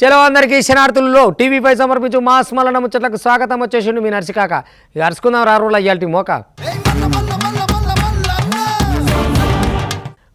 చలో అందరికీ శనార్థుల్లో టీవీపై సమర్పించు మాస్ మల్లన్న ముచ్చట్లకు స్వాగతం. వచ్చేసిండు మీ నర్సికాక. ఇక అరుచుకుందాం రా రోజులు అయ్యాల్టి మోక.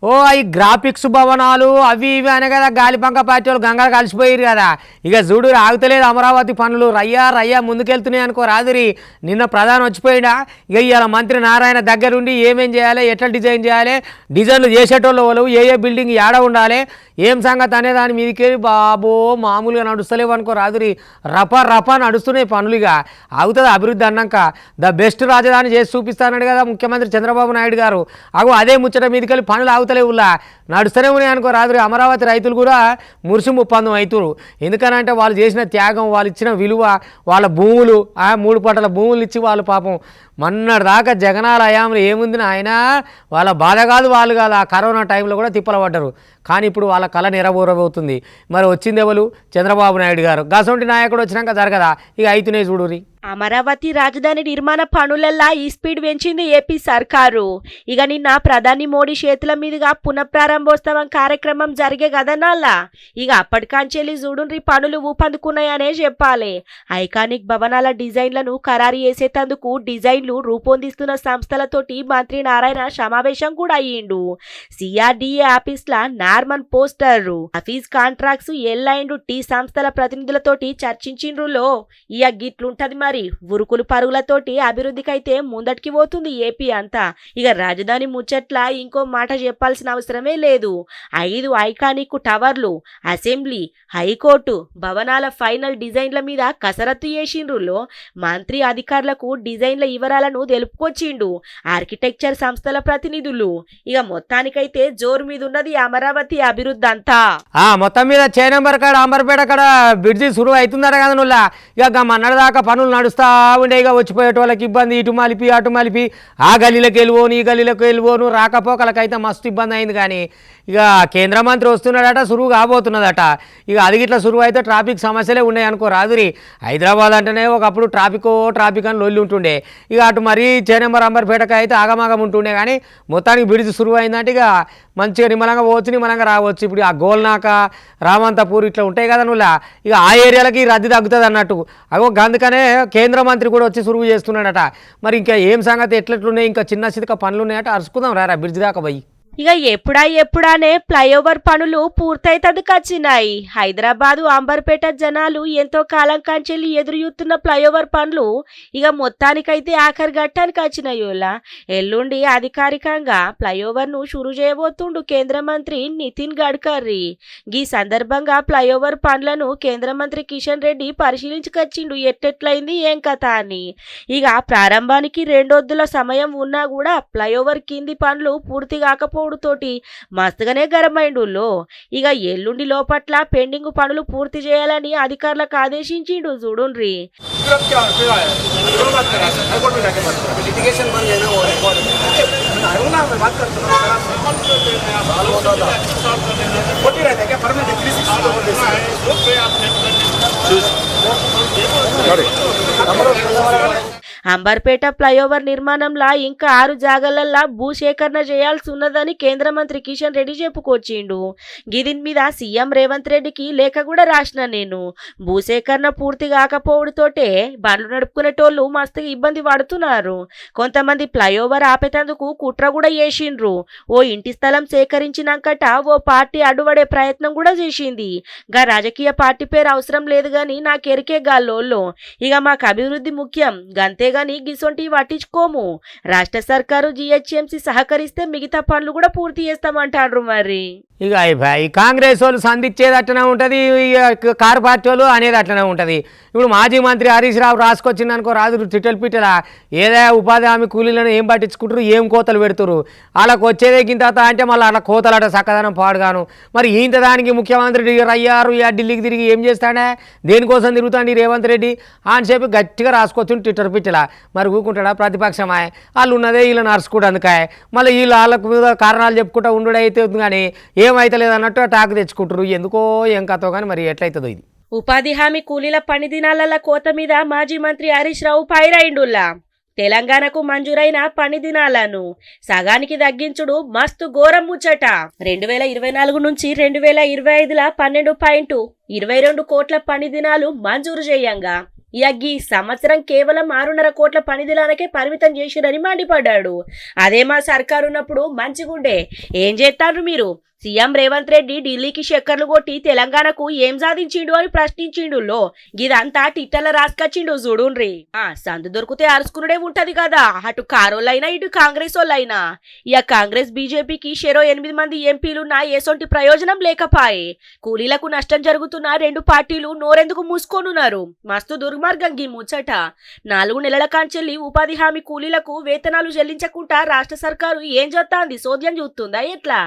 ఓ ఈ గ్రాఫిక్స్ భవనాలు అవి ఇవి అనే కదా గాలిపంక పార్టీ వాళ్ళు గంగలు కలిసిపోయారు కదా. ఇక చూడు ఆగుతలేదు అమరావతి పనులు. రయ్యా ముందుకెళ్తున్నాయి అనుకో రాదురి. నిన్న ప్రధాని వచ్చిపోయినా ఇక ఇవాళ మంత్రి నారాయణ దగ్గరుండి ఏమేం చేయాలి, ఎట్లా డిజైన్ చేయాలి, డిజైన్లు చేసేటోళ్ళు వాళ్ళు ఏ బిల్డింగ్ ఏడ ఉండాలి, ఏం సంగతి అనే దాని మీదకి బాబో మామూలుగా నడుస్తలేవు అనుకో రాదురి. రప నడుస్తున్నాయి పనులుగా. అవుతుంది అభివృద్ధి అన్నాక. ద బెస్ట్ రాజధాని చేసి చూపిస్తానడు కదా ముఖ్యమంత్రి చంద్రబాబు నాయుడు గారు. అదే ముచ్చట మీదకి పనులు ఆగుతలేవులా నడుస్తూనే ఉన్నాయి అనుకో రాదురి. అమరావతి రైతులు కూడా మురిసి ముప్పందం అవుతురు. ఎందుకనంటే వాళ్ళు చేసిన త్యాగం, వాళ్ళు ఇచ్చిన విలువ, వాళ్ళ భూములు 3 పంటల భూములు ఇచ్చి వాళ్ళు పాపం మొన్నటి దాకా జగనాల హయాంలో ఏముంది ఆయన వాళ్ళ బాధ కాదు వాళ్ళు కాదు. ఆ కరోనా టైంలో కూడా తిప్పల పడ్డారు. కానీ ఇప్పుడు వాళ్ళ కళ నెరవేరబోతుంది. మరి వచ్చింది ఎవరు? చంద్రబాబు నాయుడు గారు. గసొంటి నాయకుడు వచ్చినాక జరగదా? ఇక అయితేనే చూడురి. అమరావతి రాజధాని నిర్మాణ పనులల్లా ఈ స్పీడ్ పెంచింది ఏపీ సర్కారు. ఇక నిన్న ప్రధాని మోడీ చేతుల మీదుగా పునఃప్రారంభోత్సవం కార్యక్రమం జరిగే కదనాలా. ఇక అప్పటికాంచెల్లి చూడుండ్రి పనులు ఊపందుకున్నాయనే చెప్పాలి. ఐకానిక్ భవనాల డిజైన్లను ఖరారు చేసేటందుకు డిజైన్లు రూపొందిస్తున్న సంస్థలతోటి మంత్రి నారాయణ సమావేశం కూడా అయ్యిండు. సిఆర్డిఏ ఆఫీస్ల Norman Foster office contracts L and T టీ సంస్థల ప్రతినిధులతోటి చర్చించిండ్రులో. ఇక గిట్లుంటది మరి ఉరుకులు పరుగులతోటి అభివృద్ధికైతే ముందటికి పోతుంది ఏపీ అంతా. ఇక రాజధాని ముచ్చట్ల ఇంకో మాట చెప్పాల్సిన అవసరమే లేదు. 5 ఐకానిక్ టవర్లు, అసెంబ్లీ, హైకోర్టు భవనాల ఫైనల్ డిజైన్ల మీద కసరత్తు చేసిండ్రులో. మంత్రి అధికారులకు డిజైన్ల వివరాలను తెలుపుకొచ్చిండు ఆర్కిటెక్చర్ సంస్థల ప్రతినిధులు. ఇక మొత్తానికైతే జోరు మీద ఉన్నది అమరావతి అభివృద్ధి అంతా. మొత్తం మీద చేనంబర్ కాడ అంబర్పేట కాడ బ్రిడ్జి సురువు అవుతుందట కదా నువ్వులా. ఇక మన్నడ దాకా పనులు నడుస్తా ఉండేగా. వచ్చిపోయేట వాళ్ళకి ఇబ్బంది, ఇటు మలిపి అటు మలిపి, ఆ గల్లీలకు వెళ్ళిపోను ఈ గల్లీలకు వెళ్ళిపోను, రాకపోకలకైతే మస్తు ఇబ్బంది అయింది. కానీ ఇక కేంద్ర మంత్రి వస్తున్నాడట, సురువు కాబోతున్నదట. ఇక అది ఇట్లా సురువు అయితే ట్రాఫిక్ సమస్యలే ఉన్నాయి అనుకో రాదురి. హైదరాబాద్ అంటేనే ఒకప్పుడు ట్రాఫిక్ అని లొల్లి ఉంటుండే. ఇక అటు మరీ చేనంబర్ అంబర్పేటకి అయితే ఆగమాగం ఉంటుండే. కానీ మొత్తానికి బ్రిడ్జ్ సురువు అయిందంటే ఇక మంచిగా నిమ్మలంగా పోవచ్చు, నిమ్మలంగా రావచ్చు. ఇప్పుడు ఆ గోల్నాక, రామంతపూర్ ఇట్లా ఉంటాయి కదా నువ్వులా. ఇక ఆ ఏరియాలకి రద్దీ తగ్గుతుంది అన్నట్టు. అందుకనే కేంద్ర మంత్రి కూడా వచ్చి సురువు చేస్తున్నాడట. మరి ఇంకా ఏం సంగతి ఎట్లెట్లున్నాయి, ఇంకా చిన్న చితక పనులు ఉన్నాయట. అరుచుకుందాం రా బ్రిడ్జ్ దాకా పోయి. ఇక ఎప్పుడానే ఫ్లైఓవర్ పనులు పూర్తయితదుకొచ్చినాయి. హైదరాబాదు అంబర్పేట జనాలు ఎంతో కాలం కాంచెల్లి ఎదురుయూతున్న ఫ్లైఓవర్ పనులు ఇక మొత్తానికైతే ఆఖరి ఘట్టానికి వచ్చినాయోలా. ఎల్లుండి అధికారికంగా ఫ్లైఓవర్ ను షురు చేయబోతుండు కేంద్ర మంత్రి నితిన్ గడ్కరీ. ఈ సందర్భంగా ఫ్లైఓవర్ పనులను కేంద్ర మంత్రి కిషన్ రెడ్డి పరిశీలించుకొచ్చిండు ఎట్టెట్లయింది ఏం కథ అని. ఇక ప్రారంభానికి 2 రోజుల సమయం ఉన్నా కూడా ఫ్లైఓవర్ కింది పనులు పూర్తి కాకపోవడం తోటి మస్తుగానే గరమైండులో. ఇక ఎల్లుండి లోపట్ల పెండింగ్ పనులు పూర్తి చేయాలని అధికారులకు ఆదేశించిండు చూడుండ్రి. అంబర్పేట ఫ్లైఓవర్ నిర్మాణంలో ఇంకా 6 జాగాలల్లా భూసేకరణ చేయాల్సి ఉన్నదని కేంద్ర మంత్రి కిషన్ రెడ్డి చెప్పుకొచ్చిండు. దీని మీద సీఎం రేవంత్ రెడ్డికి లేఖ కూడా రాసిన నేను. భూసేకరణ పూర్తి కాకపోవడంతోటే బండ్లు నడుపుకునేటోళ్ళు మస్తుగా ఇబ్బంది పడుతున్నారు. కొంతమంది ఫ్లైఓవర్ ఆపేటందుకు కుట్ర కూడా చేసిండ్రు. ఓ ఇంటి స్థలం సేకరించినాకట ఓ పార్టీ అడ్డుపడే ప్రయత్నం కూడా చేసింది. గా రాజకీయ పార్టీ పేరు అవసరం లేదు గాని నాకెరికే గాల్లోళ్ళు. ఇక మాకు అభివృద్ధి ముఖ్యం, గంతే గాని గిసొంటి పట్టించుకోము. రాష్ట్ర సర్కారు జిహెచ్ఎంసీ సహకరిస్తే మిగతా పనులు కూడా పూర్తి చేస్తామంటారు. మరి ఇక ఈ కాంగ్రెస్ వాళ్ళు సంధించేది అట్లనే ఉంటుంది, కారు పార్టీ వాళ్ళు అనేది అట్లనే ఉంటుంది. ఇప్పుడు మాజీ మంత్రి హరీష్ రావు రాసుకొచ్చింది అనుకో రాదు పిట్టల ఏదో ఉపాధి హామీ కూలీలను ఏం పట్టించుకుంటారు, ఏం కోతలు పెడుతురు. వాళ్ళకి వచ్చేదే గింత అంటే మళ్ళీ అలా కోతలట చక్కదనం పాడుగాను. మరి ఇంత దానికి ముఖ్యమంత్రి అయ్యారు ఢిల్లీకి తిరిగి ఏం చేస్తాడే, దేనికోసం తిరుగుతాండి రేవంత్ రెడ్డి అని చెప్పి గట్టిగా రాసుకొచ్చిండు ట్విట్టర్ పిట్టల. మరి ఊకుంటాడా ప్రతిపక్షమాయ? వాళ్ళు ఉన్నదే వీళ్ళని అరుచుకోవడానికాయ. మళ్ళీ వీళ్ళు వాళ్ళకు మీద కారణాలు చెప్పుకుంటూ ఉండడం అయితే కానీ ఏమైతే లేదన్నట్టు టాక్ తెచ్చుకుంటారు. ఎందుకో ఏం కథో కానీ మరి ఎట్లయితుందో ఇది. ఉపాధి హామీ కూలీల పని దినాల కోత మీద మాజీ మంత్రి హరీష్ రావు పైరైండుల్లా. తెలంగాణకు మంజూరైన పని దినాలను సగానికి తగ్గించుడు మస్తు ఘోరం ముచ్చట. 2024 నుంచి 2025ల 12.22 కోట్ల పని దినాలు మంజూరు చేయంగా ఈ సంవత్సరం కేవలం 6.5 కోట్ల పని దినాలకే పరిమితం చేసిరని మండిపడ్డాడు. అదే మా సర్కారు ఉన్నప్పుడు మంచిగుండే. ఏం చేస్తారు మీరు? సీఎం రేవంత్ రెడ్డి ఢిల్లీకి చక్కర్లు కొట్టి తెలంగాణకు ఏం సాధించిండు అని ప్రశ్నించిండు. గిదంతా టిట్టల రాసుకొచ్చిండు చూడుండ్రి. సందు దొరికితే అరుచుకునుడే ఉంటది కదా, అటు కారోళ్ళైనా ఇటు కాంగ్రెస్ వాళ్ళైనా. ఇక కాంగ్రెస్ బీజేపీకి షెరో 8 మంది ఎంపీలున్నా ఏసొంటి ప్రయోజనం లేకపాయే. కూలీలకు నష్టం జరుగుతున్న 2 పార్టీలు నోరెందుకు మూసుకోనున్నారు? మస్తు దుర్మార్గం గీ ముచ్చట. 4 నెలల కాంచెల్లి ఉపాధి హామీ కూలీలకు వేతనాలు చెల్లించకుండా రాష్ట్ర సర్కారు ఏం చేస్తాంది? సోద్యం చూస్తుందా ఎట్లా?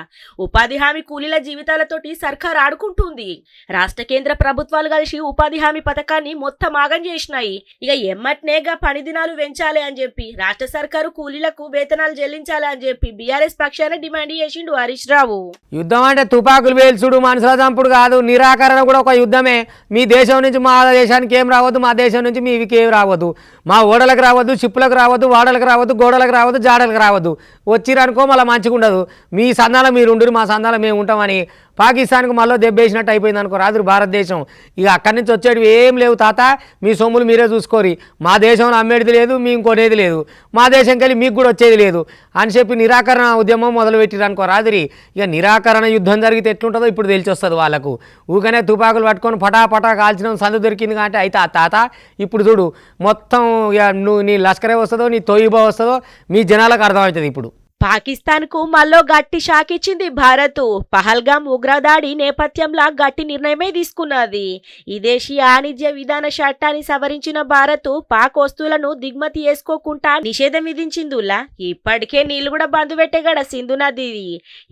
ఉపాధి హామీ కూలీల జీవితాలతోటి సర్కార్ ఆడుకుంటుంది. రాష్ట్ర కేంద్ర ప్రభుత్వాలు కలిసి ఉపాధి హామీ పథకాన్ని మొత్తం ఆగం చేసినాయి. ఇక ఎమ్మట్నేగా పని దినాలు పెంచాలి అని చెప్పి రాష్ట్ర సర్కారు కూలీలకు వేతనాలు చెల్లించాలి అని చెప్పి బీఆర్ఎస్ పక్షాన డిమాండ్ చేసిండు హరీష్ రావు. యుద్ధం అంటే తుపాకులు వేల్చుడు మనుషుల చంపుడు కాదు, నిరాకరణ కూడా ఒక యుద్ధమే. మీ దేశం నుంచి మా దేశానికి ఏం రావద్దు, మా దేశం నుంచి మీవికి ఏం రావద్దు. మా ఓడలకు రావద్దు, షిప్పులకు రావద్దు, వాడలకు రావద్దు, గోడలకు రావద్దు, జాడలకు రావద్దు. వచ్చిరనుకో మళ్ళీ మంచిగా ఉండదు. మీ సందాల మీరు ఉండు, మా సందాల మేము ఉంటామని పాకిస్తాన్కు మళ్ళీ దెబ్బేసినట్టు అయిపోయింది అనుకో రాదు భారతదేశం. ఇక అక్కడి నుంచి వచ్చేటివి ఏం లేవు తాత, మీ సొమ్ములు మీరే చూసుకోరి. మా దేశంలో అమ్మేది లేదు, మీ ఇంకొనేది లేదు, మా దేశంకి వెళ్ళి మీకు కూడా వచ్చేది లేదు అని చెప్పి నిరాకరణ ఉద్యమం మొదలుపెట్టిరు అనుకో రాదురి. ఇక నిరాకరణ యుద్ధం జరిగితే ఎట్లుంటుందో ఇప్పుడు తెలిసి వస్తుంది వాళ్ళకు. ఊకనే తుపాకులు పట్టుకొని పటా కాల్చిన సందు దొరికింది అంటే అయితే ఆ తాత ఇప్పుడు చూడు మొత్తం ఇక నువ్వు నీ లష్కరే వస్తుందో నీ తోయిబా వస్తుందో మీ జనాలకు అర్థమవుతుంది. ఇప్పుడు పాకిస్తాన్ కు మళ్ళీ గట్టి షాక్ ఇచ్చింది భారత్. పహల్గామ్ ఉగ్రదాడి నేపథ్యంలో గట్టి నిర్ణయమే తీసుకున్నది. విదేశీ వాణిజ్య విధాన చట్టాన్ని సవరించిన భారత్ పాక్ వస్తువులను దిగుమతి చేసుకోకుండా నిషేధం విధించిందిలా. ఇప్పటికే నీళ్లు కూడా బంద్ పెట్టేగడ సింధు నది.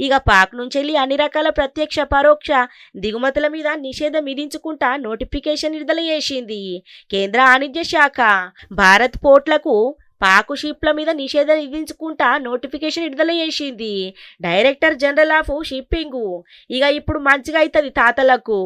ఇక పాక్ నుంచి అన్ని రకాల ప్రత్యక్ష పరోక్ష దిగుమతుల మీద నిషేధం విధించుకుంటా నోటిఫికేషన్ విడుదల చేసింది కేంద్ర వాణిజ్య శాఖ. భారత్ పోర్ట్లకు పాకు షిప్ల మీద నిషేధం విధించుకుంటా నోటిఫికేషన్ విడుదల చేసింది డైరెక్టర్ జనరల్ ఆఫ్ షిప్పింగ్. ఇక ఇప్పుడు మంచిగా అవుతుంది తాతలకు.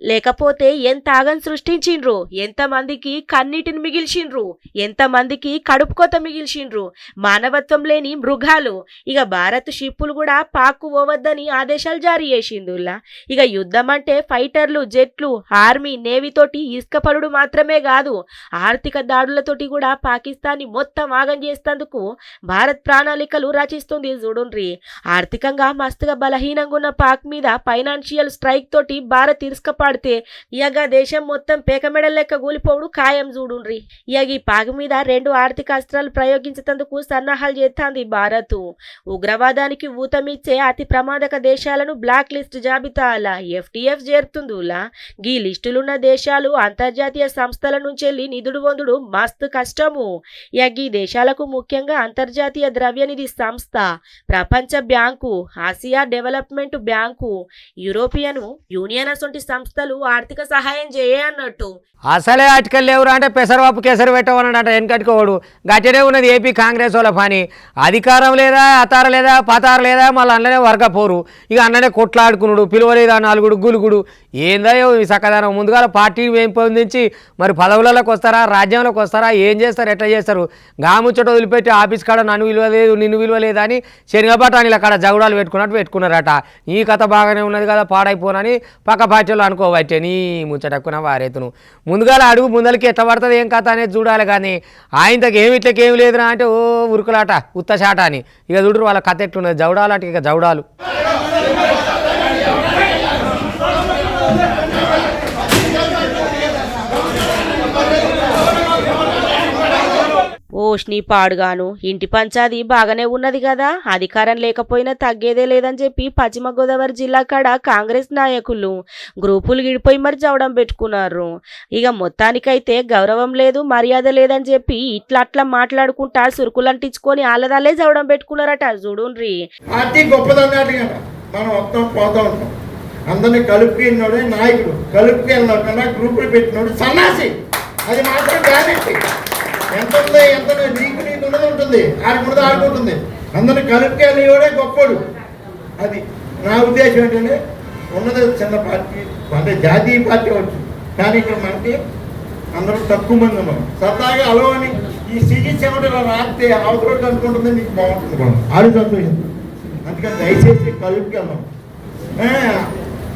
లేకపోతే ఎంత ఆగం సృష్టించిండ్రు, ఎంతమందికి కన్నీటిని మిగిల్చిండ్రు, ఎంతమందికి కడుపుకోత మిగిల్చిండ్రు మానవత్వం లేని మృగాలు. ఇక భారత్ షిప్పులు కూడా పాక్కు పోవద్దని ఆదేశాలు జారీ చేసిందులా. ఇక యుద్ధం అంటే ఫైటర్లు, జెట్లు, ఆర్మీ, నేవీతోటి ఇసుకపరుడు మాత్రమే కాదు, ఆర్థిక దాడులతోటి కూడా పాకిస్తాన్ని మొత్తం ఆగం చేసేందుకు భారత్ ప్రణాళికలు రచిస్తుంది చూడుండ్రి. ఆర్థికంగా మస్తుగా బలహీనంగా ఉన్న పాక్ మీద ఫైనాన్షియల్ స్ట్రైక్ తోటి భారత్ ఇరుసుకపాడితే ఇక దేశం మొత్తం పేకమెడల్ లెక్క కూలిపోవడు ఖాయం చూడుండ్రి. ఇక ఈ పాక్ మీద 2 ఆర్థిక అస్త్రాలు ప్రయోగించేందుకు సన్నాహాలు చేస్తుంది భారత్. ఉగ్రవాదానికి ఊతమిచ్చే అతి ప్రమాదక దేశాలను బ్లాక్ లిస్ట్ జాబితాల FTF చేరుతుందిలా. ఈ లిస్టులున్న దేశాలు అంతర్జాతీయ సంస్థల నుంచి నిధులు పొందుడు మస్తు కష్టము. ఈ దేశాలకు ముఖ్యంగా అంతర్జాతీయ ద్రవ్యనిధి సంస్థ, ప్రపంచ bank, Asia development bank, European union అసొంటి సంస్థలు ఆర్థిక సహాయం చేయన్నట్టు. అసలే అటుకలు లేవురా అంటే పెసరపప్పు కేసరి పెట్టవన్నాడంట వెనకట్టుకోడు. గట్టడే ఉన్నది ఏపీ కాంగ్రెస్ వాళ్ళ పని. అధికారం లేదా, అతార లేదా, పతార లేదా, మళ్ళీ అన్ననే వర్గపోరు. ఇక అన్ననే కొట్లాడుకున్నాడు, పిలువలేదా 4 గులుగుడు. ఏందో ఈ చక్కదనం. ముందుగా పార్టీ పెంపొందించి మరి పదవులలోకి వస్తారా, రాజ్యంలోకి వస్తారా, ఏం చేస్తారు, ఎట్లా చేస్తారు? గాముచ్చట వదిలిపెట్టి ఆఫీస్ కాడ నన్ను విలువలేదు, నిన్ను విలువలేదు అని శనగపట్టాని అక్కడ జగుడాలు పెట్టుకున్నట్టు పెట్టుకున్నారట. ఈ కథ బాగానే ఉన్నది కదా, పాడైపోనని పక్క పార్టీలో అనుకోవచ్చే. నీ ముచ్చటక్కున వారేతును ముందుగా అడుగు ముందలకి ఎట్లా పడుతుంది ఏం కథ అనేది చూడాలి. కానీ ఆయనకి ఏమి ఇట్లకేమి లేదురా అంటే ఓ ఉరుకులాట ఉత్తశాట అని. ఇక చూడరు వాళ్ళ కథ ఎట్లున్నది, జవుడాలు అంటే ఇక జవుడాలు. ఓష్ని పాడుగాను ఇంటి పంచాది బాగానే ఉన్నది కదా, అధికారం లేకపోయినా తగ్గేదే లేదని చెప్పి పశ్చిమ గోదావరి జిల్లా కాడ కాంగ్రెస్ నాయకులు గ్రూపులు గిడిపోయి మరి చవడం పెట్టుకున్నారు. ఇక మొత్తానికైతే గౌరవం లేదు, మర్యాద లేదని చెప్పి ఇట్లా అట్లా మాట్లాడుకుంటా సురుకులు అంటించుకొని ఆలదాలే చవడం పెట్టుకున్నారట చూడుండ్రి. అందరినీ కలుపుకున్నాడే నాయకుడు, కలుపుకెళ్ళినా గ్రూపులు పెట్టినోడు సన్నాసి. అది మాత్రం గ్యారెంటీ. ఎంత ఉంది, ఎంత నీకు ఉన్నది ఉంటుంది, ఆడుకున్నది ఆడుకుంటుంది. అందరిని కలుపుకెళ్ళినోడే గొప్పడు. అది నా ఉద్దేశం. ఏంటంటే ఉన్నది చిన్న పార్టీ అంటే జాతీయ పార్టీ వచ్చు, కానీ ఇక్కడ మనకి అందరూ తక్కువ మంది ఉన్నాం. సరదాగా అలవని ఈ సిగి చెమట ఇలా రాస్తే అవతల అనుకుంటుంది మీకు బాగుంటుంది కూడా ఆరు సంతోషం. అందుకని దయచేసి కలుపుకి వెళ్దాం.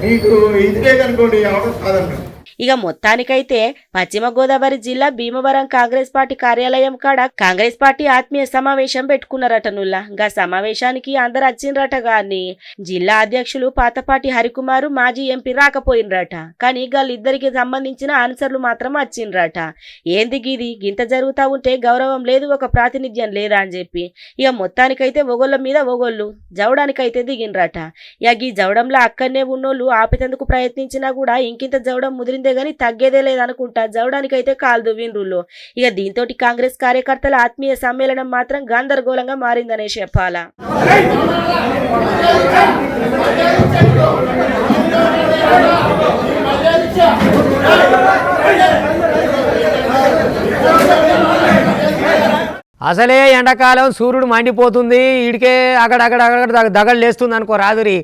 మీకు ఇది లేదనుకోండి అవడం కాదన్నాడు. ఇక మొత్తానికైతే పశ్చిమ గోదావరి జిల్లా భీమవరం కాంగ్రెస్ పార్టీ కార్యాలయం కాడ కాంగ్రెస్ పార్టీ ఆత్మీయ సమావేశం పెట్టుకున్నారట నుల్లా. గా సమావేశానికి అందరు వచ్చిండ్రట గాని జిల్లా అధ్యక్షులు పాతపాటి హరికుమారు మాజీ ఎంపీ రాకపోయినరట. కానీ వాళ్ళిద్దరికి సంబంధించిన ఆన్సర్లు మాత్రం వచ్చిండ్రట. ఏంది గిది గింత జరుగుతా ఉంటే గౌరవం లేదు, ఒక ప్రాతినిధ్యం లేదా అని చెప్పి ఇక మొత్తానికైతే ఒగోళ్ళ మీద ఒగోళ్ళు జవడానికైతే దిగిండ్రట. ఇక ఈ జవడంలో అక్కడనే ఉన్నోళ్ళు ఆపేందుకు ప్రయత్నించినా కూడా ఇంకింత జవడం ముదిరిందే గానీ తగ్గేదే లేదనుకుంటా జవడానికైతే కాలు దువ్విండ్రుల్లో. ఇక దీంతో కాంగ్రెస్ కార్యకర్తల ఆత్మీయ సమ్మేళనం మాత్రం గందరగోళంగా మారిందనే చెప్పాలా. అసలే ఎండాకాలం సూర్యుడు మండిపోతుంది, ఈడికే అక్కడ దగలు లేస్తుంది అనుకో రాదురి.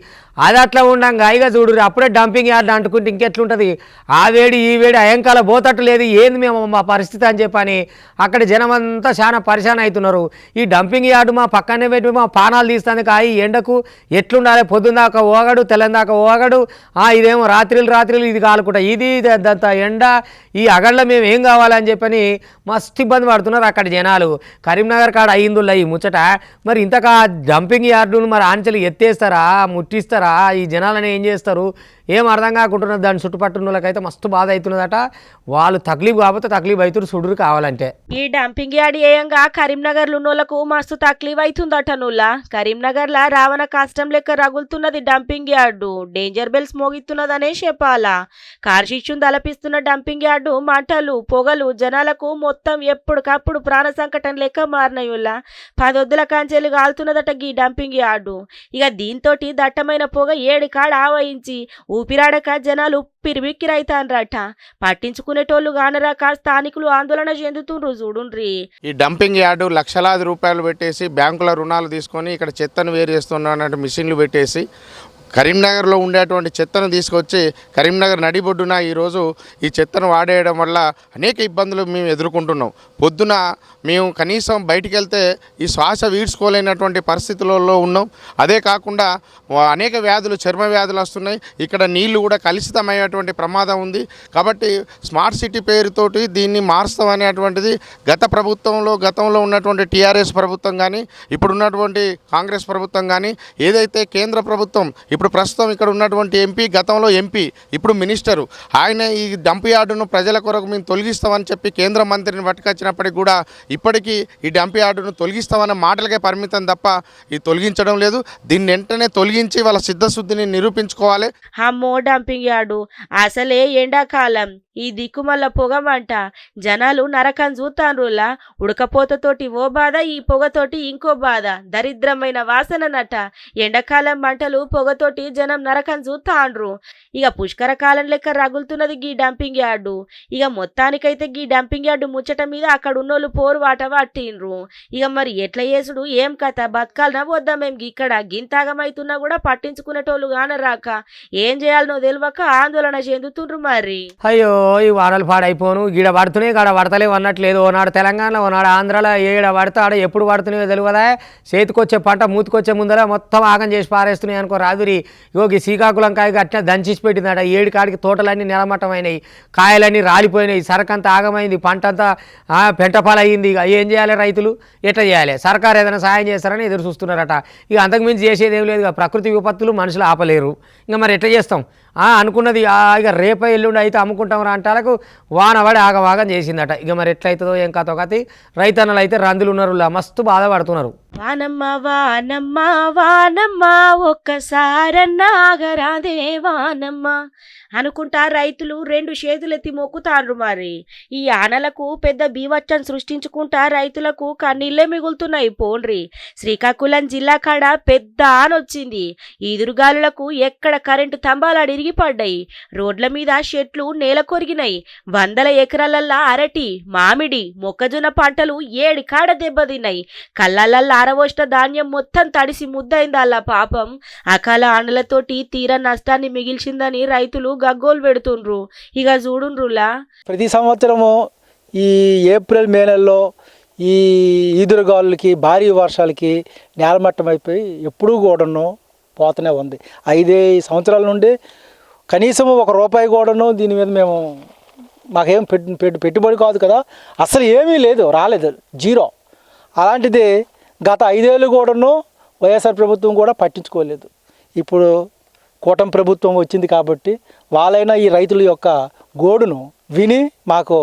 అది అట్లా ఉండంగా ఇక చూడు అప్పుడే డంపింగ్ యార్డ్ అంటుకుంటే ఇంకెట్లుంటుంది. ఆ వేడి ఈ వేడి అయంకాల పోతట్టు లేదు, ఏంది మేము మా పరిస్థితి అని చెప్పని అక్కడ జనం అంతా చాలా పరిశాన్ అవుతున్నారు. ఈ డంపింగ్ యార్డు మా పక్కనే పెట్టి మా పానాలు తీస్తుంది ఈ ఎండకు ఎట్లుండాలి. పొద్దున్న దాకా ఓగడు, తెల్లని దాకా ఓగడు, ఇదేమో రాత్రిలు ఇది కాలుకుంటా ఇది అంత ఎండ. ఈ అగడ్ల మేము ఏం కావాలని చెప్పని మస్తు ఇబ్బంది పడుతున్నారు అక్కడ జనాలు. కరీంనగర్ కాడ అయ్యిందుల్లా ఈ ముచ్చట. మరి ఇంతకా డంపింగ్ యార్డును మరి ఆంచలు ఎత్తేస్తారా, ముట్టిస్తారా, ఈ జనాలని ఏం చేస్తారు ఏం అర్థం కాకుంటున్నారు. దాని చుట్టుపట్టున వాళ్ళకైతే మస్తు బాధ అవుతున్నదట. వాళ్ళు తక్లీఫ్ కాకపోతే తక్లీఫ్ అవుతున్నారు సుడురు కావాలంటే. ఈ డంపింగ్ యార్డ్ ఏయంగా కరీంనగర్ ఉన్నోళ్లకు మస్తు తక్లీఫ్ అవుతుందట నుల్లా. కరీంనగర్ లా రావణ కష్టం లెక్క రగులుతున్నది డంపింగ్ యార్డు. డేంజర్ బెల్స్ మోగిస్తున్నదనే చెప్పాలా. కార్షిష్యం తలపిస్తున్న డంపింగ్ యార్డు మంటలు పొగలు జనాలకు మొత్తం ఎప్పటికప్పుడు ప్రాణ సంకటం లెక్క మారినయుల్లా. 10 వద్దుల కాంచెలు కాలుతున్నదట ఈ డంపింగ్ యార్డు. ఇక దీంతో దట్టమైన పొగ ఏడి కాడ ఆవహించి ఊపిరాడక జనాలు పిరిమిక్కిరైతాన్రట. పట్టించుకునేటోళ్ళు గానరాక స్థానికులు ఆందోళన చెందుతుండ్రు చూడుండ్రి. ఈ డంపింగ్ యార్డు లక్షలాది రూపాయలు పెట్టేసి బ్యాంకుల రుణాలు తీసుకొని ఇక్కడ చెత్తను వేరు చేస్తున్నటువంటి మిషన్లు పెట్టేసి కరీంనగర్లో ఉండేటువంటి చెత్తను తీసుకొచ్చి కరీంనగర్ నడిబొడ్డున ఈరోజు ఈ చెత్తను వాడేయడం వల్ల అనేక ఇబ్బందులు మేము ఎదుర్కొంటున్నాం. పొద్దున మేము కనీసం బయటికి వెళ్తే ఈ శ్వాస వీడ్చుకోలేనటువంటి పరిస్థితులలో ఉన్నాం. అదే కాకుండా అనేక వ్యాధులు, చర్మ వ్యాధులు వస్తున్నాయి. ఇక్కడ నీళ్లు కూడా కలుషితమయ్యేటువంటి ప్రమాదం ఉంది. కాబట్టి స్మార్ట్ సిటీ పేరుతోటి దీన్ని మారుస్తాం అనేటువంటిది గతంలో ఉన్నటువంటి టీఆర్ఎస్ ప్రభుత్వం కానీ ఇప్పుడున్నటువంటి కాంగ్రెస్ ప్రభుత్వం కానీ ఏదైతే కేంద్ర ప్రభుత్వం ఇప్పుడు ప్రస్తుతం ఇక్కడ ఉన్నటువంటి ఎంపీ, గతంలో ఎంపీ ఇప్పుడు మినిస్టరు, ఆయన ఈ డంప్ యార్డును ప్రజల కొరకు మేము తొలగిస్తామని చెప్పి కేంద్ర మంత్రిని పట్టుకొచ్చినప్పటికీ కూడా ఇప్పటికీ ఈ డంప్ యార్డును తొలగిస్తామన్న మాటలకే పరిమితం తప్ప ఇది తొలగించడం లేదు. దీన్ని వెంటనే తొలగించి వాళ్ళ సిద్ధశుద్ధిని నిరూపించుకోవాలి. అమ్మో డంపింగ్ యార్డు అసలే ఎండాకాలం, ఈ దిక్కుమల్ల పొగమంట జనాలు నరకం చూతాన్రులా. ఉడకపోతతోటి ఓ బాధ, ఈ పొగతోటి ఇంకో బాధ, దరిద్రమైన వాసననట. ఎండాకాలం మంటలు పొగతోటి జనం నరకం చూతాండ్రు. ఇక పుష్కర కాలం లెక్క రగులుతున్నది గీ డంపింగ్ యార్డు. ఇక మొత్తానికైతే గీ డంపింగ్ యార్డు ముచ్చట మీద అక్కడ ఉన్నోళ్ళు పోరు వాట పట్టిండ్రు. ఇక మరి ఎట్లా చేసుడు ఏం కథ, బతకాలనా వద్దా మేము ఇక్కడ గింతాగమైతున్నా కూడా పట్టించుకునేటోళ్ళు గానరాక ఏం చేయాలనో తెలియక ఆందోళన చెందుతుండ్రు. మరి అయ్యో ఈ వానలు పాడైపోను, గీడ పడుతున్నాయి గాడ పడతలేవు అన్నట్లేదు. ఓనాడు తెలంగాణలో ఓనాడు ఆంధ్రాలో ఏడ పడతాడు ఎప్పుడు పడుతున్నాయో తెలియదా. చేతికొచ్చే పంట మూతికొచ్చే ముందర మొత్తం ఆగం చేసి పారేస్తున్నాయి అనుకో రాదురి. యోగి శ్రీకాకుళం కాయగా అట్లా దంచేసి పెట్టిందట. 7 కాడికి తోటలన్నీ నిలమట్టమైనాయి, కాయలన్నీ రాలిపోయినాయి, సరకంతా ఆగమైంది, పంట అంతా పెంటపాలయ్యింది. ఇక ఏం చేయాలి రైతులు, ఎట్లా చేయాలి? సర్కారు ఏదైనా సాయం చేస్తారని ఎదురు చూస్తున్నారట. ఇక అంతకుమించి చేసేది ఏం లేదు. ప్రకృతి విపత్తులు మనుషులు ఆపలేరు. ఇంకా మరి ఎట్లా చేస్తాం అనుకున్నది ఇక రేపై ఎల్లుండి అయితే అమ్ముకుంటాం రా అంటాలకు వానవాడి ఆగవాగం చేసిందట. ఇక మరి ఎట్లయితుందో ఏం కథ కతి. రైతన్నలు అయితే రందులు ఉన్నారు, మస్తు బాధపడుతున్నారు. వానమ్మ వానమ్మ వానమ్మ ఒక్కసారన్నా ఆగరాదే వానమ్మ అనుకుంటా రైతులు 2 చేతులెత్తి మొక్కుతాండ్రు. మరి ఈ ఆనలకు పెద్ద బీవచ్చం సృష్టించుకుంటా రైతులకు కన్నీళ్లే మిగులుతున్నాయి. పోండ్రి శ్రీకాకుళం జిల్లా కాడ పెద్ద ఆనొచ్చింది. ఈదురుగాలులకు ఎక్కడ కరెంటు తంబాలు ఇరిగిపడ్డాయి, రోడ్ల మీద చెట్లు నేల కొరిగినాయి. 100 ఎకరాలల్లా అరటి, మామిడి, మొక్కజొన్న పంటలు 7 కాడ దెబ్బతిన్నాయి. కళ్ళల్లో ఆరవోష్ట ధాన్యం మొత్తం తడిసి ముద్దైందల్లా పాపం. అకాల ఆనలతోటి తీర నష్టాన్ని మిగిల్చిందని రైతులు గగ్గోలు పెడుతుండ్రు. ఇక చూడుండ్రులా ప్రతి సంవత్సరము ఈ ఏప్రిల్ మే నెలలో ఈ ఈదురుగాలులకి భారీ వర్షాలకి నేలమట్టం అయిపోయి ఎప్పుడూ కూడాను పోతూనే ఉంది. 5 సంవత్సరాల నుండి కనీసం ₹1 కూడాను దీని మీద మేము మాకేం పెట్టుబడి కాదు కదా, అసలు ఏమీ లేదు, రాలేదు, జీరో. అలాంటిది గత 5 ఏళ్ళు కూడాను వైఎస్ఆర్ ప్రభుత్వం కూడా పట్టించుకోలేదు. ఇప్పుడు కూటమి ప్రభుత్వం వచ్చింది కాబట్టి వాళ్ళైనా ఈ రైతుల యొక్క గోడును విని మాకు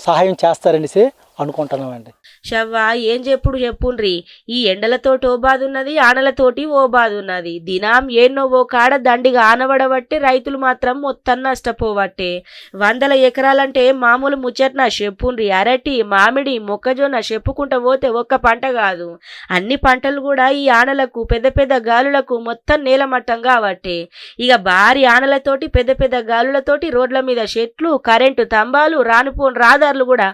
సహాయం చేస్తారనేసి అనుకుంటున్నామండి. షవ్వా ఏం చెప్పుండ్రి, ఈ ఎండలతోటి ఓ బాధ ఉన్నది, ఆనలతోటి ఓ బాధ ఉన్నది. దినాం ఏన్నో ఓ కాడ దండిగా ఆనబడబట్టే రైతులు మాత్రం మొత్తం నష్టపోవట్టే. 100 ఎకరాలంటే మామూలు ముచ్చట్న చెప్పుండ్రి. అరటి, మామిడి, మొక్కజొన్న చెప్పుకుంటూ పోతే ఒక్క పంట కాదు, అన్ని పంటలు కూడా ఈ ఆనలకు పెద్ద పెద్ద గాలులకు మొత్తం నేలమట్టం కావట్టే. ఇక భారీ ఆనలతోటి పెద్ద పెద్ద గాలులతోటి రోడ్ల మీద చెట్లు, కరెంటు తంబాలు, రానుపోని రాదార్లు కూడా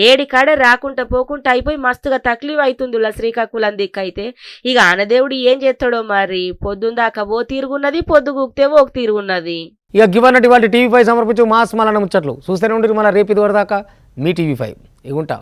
ఏడి కాడ రాకుండా పోకుండా అయిపోయి మస్తుగా తక్లీఫ్ అవుతుందిలా శ్రీకాకుళం దిక్కైతే. ఇక ఆనదేవుడు ఏం చేస్తాడో మరి, పొద్దుందాకా ఓ తీరుగున్నది, పొద్దుగూకితే ఓ తీరుగున్నది. ఇక గివన్నట్టు వాళ్ళ టీవీ5 సమర్పించు మాస్ మలన ముచ్చట్లు చూస్తూనే ఉంటుంది. మళ్ళీ రేపు ఇది వరదాకా మీ టీవీ5 ఎగుంటా.